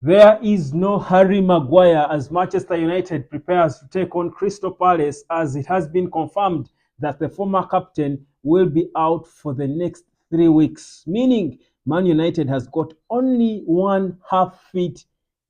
There is no Harry Maguire as Manchester United prepares to take on Crystal Palace, as it has been confirmed that the former captain will be out for the next 3 weeks, meaning Man United has got only one half-fit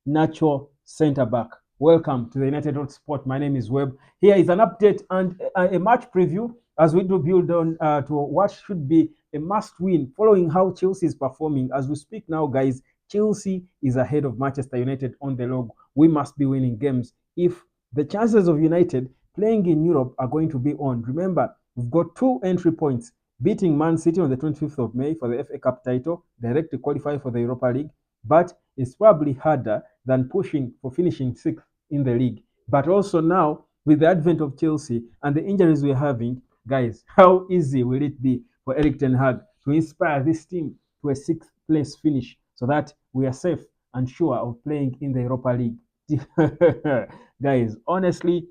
natural centre back. Welcome to the United Road Sport. My name is Webb. Here is an update and a match preview as we do build on to what should be a must-win following how Chelsea is performing. As we speak now, guys, Chelsea is ahead of Manchester United on the log. We must be winning games if the chances of United playing in Europe are going to be on. Remember, we've got 2 entry points: beating Man City on the 25th of May for the FA Cup title, direct to qualify for the Europa League, but it's probably harder than pushing for finishing sixth in the league. But also now, with the advent of Chelsea and the injuries we're having, guys, how easy will it be for Eric Ten Hag to inspire this team to a sixth place finish so that we are safe and sure of playing in the Europa League? Guys, honestly,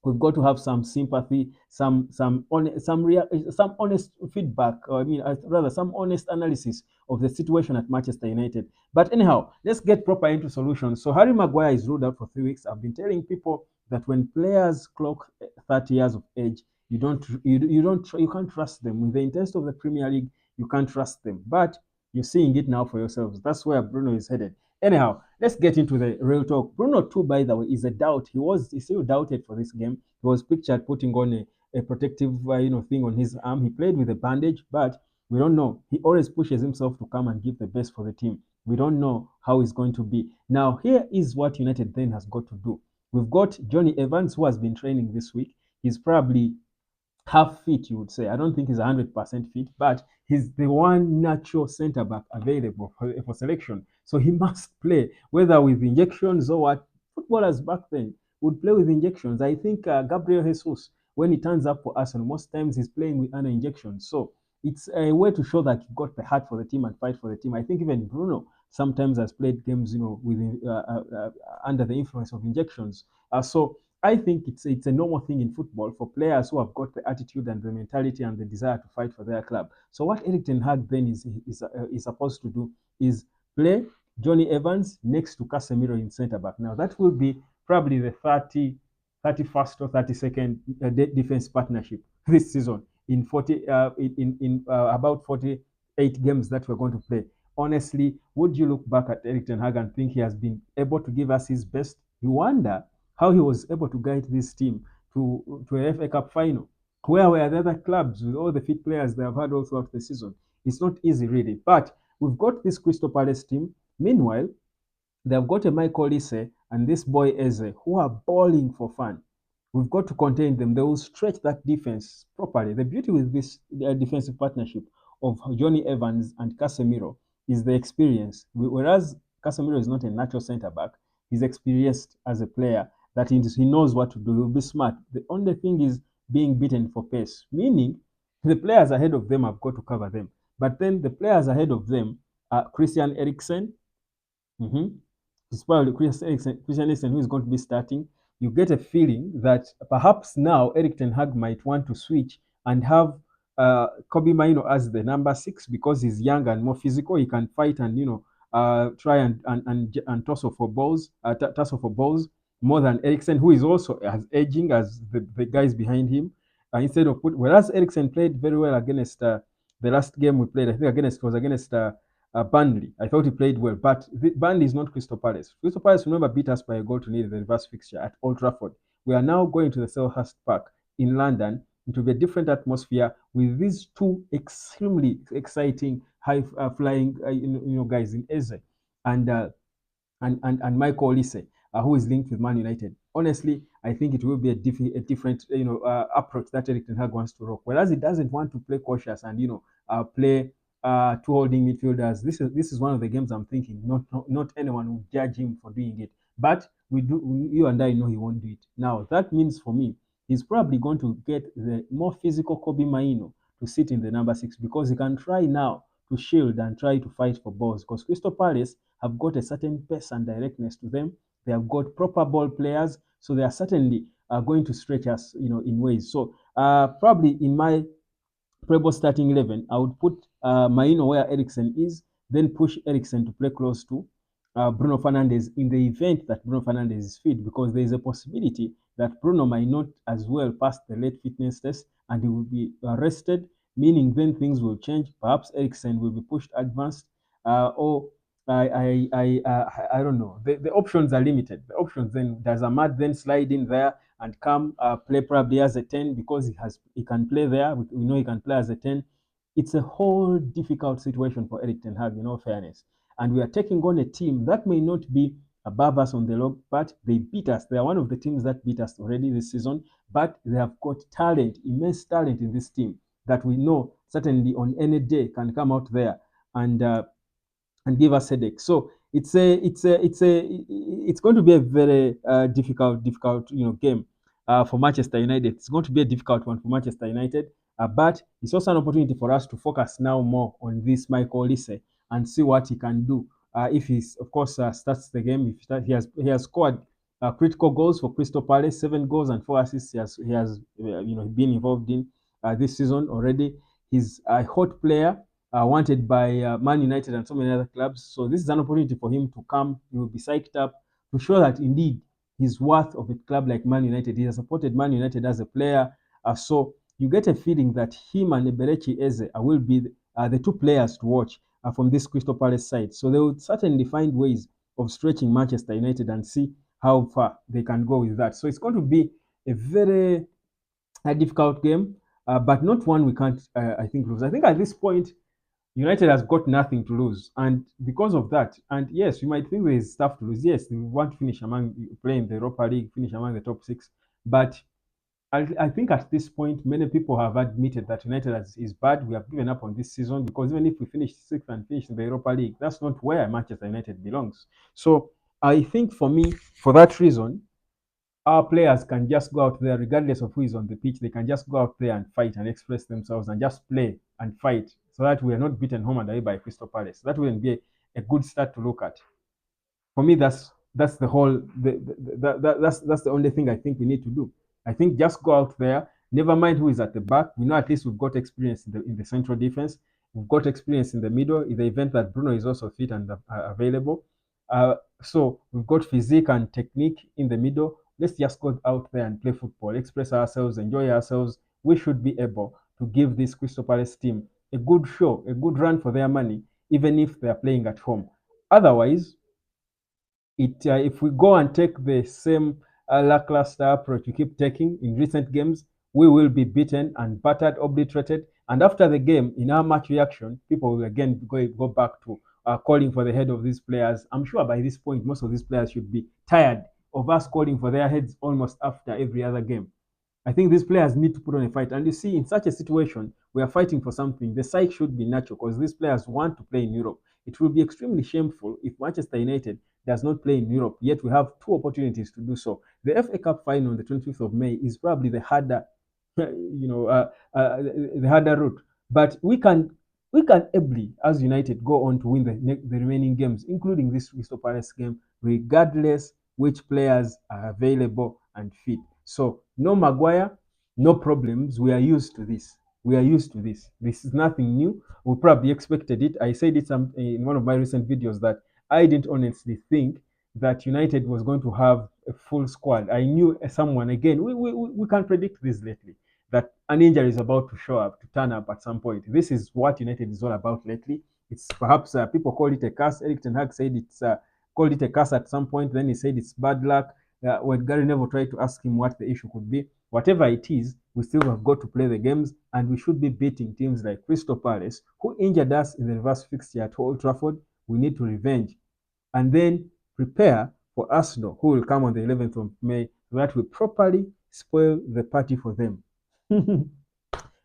we've got to have some sympathy, some honest feedback, or I mean, rather, some honest analysis of the situation at Manchester United. But anyhow, let's get proper into solutions. So Harry Maguire is ruled out for 3 weeks. I've been telling people that when players clock 30 years of age, you can't trust them. With the intensity of the Premier League, you can't trust them. But you're seeing it now for yourselves. That's where Bruno is headed. Anyhow, let's get into the real talk. Bruno, too, by the way, is a doubt. He still doubted for this game. He was pictured putting on a protective thing on his arm. He played with a bandage, but we don't know. He always pushes himself to come and give the best for the team. We don't know how it's going to be. Now, here is what United then has got to do. We've got Johnny Evans, who has been training this week. He's probably half fit, you would say. I don't think he's 100% fit, but he's the one natural centre back available for selection. So he must play, whether with injections or what. Footballers back then would play with injections. I think Gabriel Jesus, when he turns up for Arsenal, most times he's playing with under injections. So it's a way to show that you got the heart for the team and fight for the team. I think even Bruno sometimes has played games, with under the influence of injections. So I think it's a normal thing in football for players who have got the attitude and the mentality and the desire to fight for their club. So what Eric Ten Hag then is supposed to do is play Johnny Evans next to Casemiro in centre back. Now that will be probably the 31st or 32nd defense partnership this season in 40 in about 48 games that we're going to play. Honestly, would you look back at Eric Ten Hag and think he has been able to give us his best? You wonder how he was able to guide this team to a FA Cup final. Where were the other clubs with all the fit players they have had all throughout the season? It's not easy, really. But we've got this Crystal Palace team. Meanwhile, they've got a Michael Isse and this boy Eze who are balling for fun. We've got to contain them. They will stretch that defense properly. The beauty with this defensive partnership of Johnny Evans and Casemiro is the experience. Whereas Casemiro is not a natural centre back, he's experienced as a player. That he knows what to do. He'll be smart. The only thing is being beaten for pace, meaning the players ahead of them have got to cover them. But then the players ahead of them are Christian Eriksen. Mm-hmm. It's probably Christian Eriksen who is going to be starting. You get a feeling that perhaps now Eric Ten Hag might want to switch and have Kobe Maino as the number 6 because he's young and more physical. He can fight and try and tussle for balls more than Eriksen, who is also as aging as the guys behind him. Instead of whereas Eriksen played very well against the last game we played, I think against Burnley. I thought he played well, but Burnley is not Crystal Palace. Crystal Palace, remember, beat us by a goal to nil in the reverse fixture at Old Trafford. We are now going to the Selhurst Park in London. It will be a different atmosphere with these two extremely exciting, high-flying, guys in Eze and Michael Olise, who is linked with Man United. Honestly, I think it will be a different, approach that Eric Ten Hag wants to rock. Whereas he doesn't want to play cautious and play two holding midfielders. This is one of the games I'm thinking. Not anyone will judge him for doing it, but you and I know he won't do it. Now that means for me, he's probably going to get the more physical Kobe Maino to sit in the number 6 because he can try now to shield and try to fight for balls because Crystal Palace have got a certain pace and directness to them. They have got proper ball players, so they are certainly going to stretch us, in ways. So probably in my probable starting 11, I would put Maino where Ericsson is, then push Ericsson to play close to. Bruno Fernandes in the event that Bruno Fernandes is fit, because there is a possibility that Bruno might not as well pass the late fitness test and he will be arrested, meaning then things will change. Perhaps Eriksen will be pushed advanced, or I don't know. The options are limited. The options then, does Ahmad then slide in there and come play probably as a 10 because he can play there. We know he can play as a 10. It's a whole difficult situation for Eric Ten Hag, in all fairness. And we are taking on a team that may not be above us on the log, but they beat us. They are one of the teams that beat us already this season, but they have got talent, immense talent in this team that we know certainly on any day can come out there and give us headache. So it's going to be a very difficult game for Manchester United. It's going to be a difficult one for Manchester United, but it's also an opportunity for us to focus now more on this Michael Olise and see what he can do. If he's of course starts the game, if he has scored critical goals for Crystal Palace, 7 goals and 4 assists. He has been involved in this season already. He's a hot player wanted by Man United and so many other clubs. So this is an opportunity for him to come. He will be psyched up to show that indeed he's worth of a club like Man United. He has supported Man United as a player. So you get a feeling that him and Eberechi Eze will be the two players to watch from this Crystal Palace side. So they will certainly find ways of stretching Manchester United and see how far they can go with that. So it's going to be a very difficult game, but not one we can't, I think, lose. I think at this point, United has got nothing to lose, and because of that, and yes, you might think there is stuff to lose. Yes, we want to finish among playing the Europa League, finish among the top six, but I think at this point, many people have admitted that United is bad. We have given up on this season because even if we finish sixth and finish in the Europa League, that's not where Manchester United belongs. So I think for me, for that reason, our players can just go out there, regardless of who is on the pitch, they can just go out there and fight and express themselves and just play and fight so that we are not beaten home and away by Crystal Palace. That wouldn't be a good start to look at. For me, that's the whole that's the only thing I think we need to do. I think just go out there, never mind who is at the back. We know at least we've got experience in the central defense. We've got experience in the middle in the event that Bruno is also fit and available. So we've got physique and technique in the middle. Let's just go out there and play football, express ourselves, enjoy ourselves. We should be able to give this Crystal Palace team a good show, a good run for their money, even if they are playing at home. Otherwise, if we go and take the same lackluster approach we keep taking in recent games, we will be beaten and battered, obliterated. And after the game, in our match reaction, people will again go back to calling for the head of these players. I'm sure by this point, most of these players should be tired of us calling for their heads almost after every other game. I think these players need to put on a fight. And you see, in such a situation, we are fighting for something. The psyche should be natural because these players want to play in Europe. It will be extremely shameful if Manchester United does not play in Europe, yet we have two opportunities to do so. The FA Cup final on the 25th of May is probably the harder, the harder route. But we can ably, as United, go on to win the remaining games, including this Crystal Palace game, regardless which players are available and fit. So no Maguire, no problems. We are used to this. We are used to this. This is nothing new. We probably expected it. I said it in one of my recent videos that I didn't honestly think that United was going to have a full squad. I knew someone, again, we can predict this lately, that an injury is about to show up, to turn up at some point. This is what United is all about lately. It's perhaps people call it a curse. Eric Ten Hag said it's called it a curse at some point. Then he said it's bad luck. When Gary Neville tried to ask him what the issue could be, whatever it is, we still have got to play the games, and we should be beating teams like Crystal Palace, who injured us in the reverse fixture at Old Trafford. We need to revenge and then prepare for Arsenal, who will come on the 11th of May, so that we properly spoil the party for them.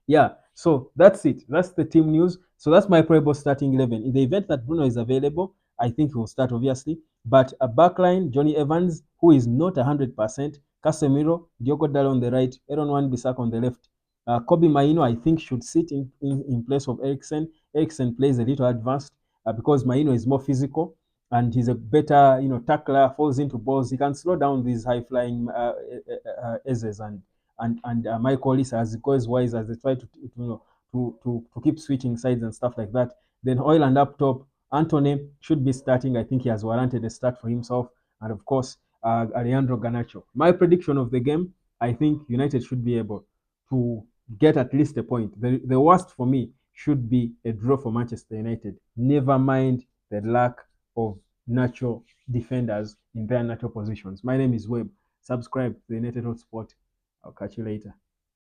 Yeah, so that's it. That's the team news. So that's my probable starting 11. In the event that Bruno is available, I think he will start, obviously. But a backline, Johnny Evans, who is not 100%, Casemiro, Diogo Dalot on the right, Aaron Wan-Bissaka on the left. Kobe Maino, I think, should sit in place of Eriksen. Eriksen plays a little advanced because Maino is more physical and he's a better, tackler, falls into balls. He can slow down these high-flying Ezes and Michael Olise as it goes wise as they try to keep switching sides and stuff like that. Then Hoyland up top, Antony should be starting. I think he has warranted a start for himself. And of course, Alejandro Garnacho. My prediction of the game, I think United should be able to get at least a point. The worst for me should be a draw for Manchester United. Never mind the lack of natural defenders in their natural positions. My name is Webb. Subscribe to the United Hotspot. I'll catch you later.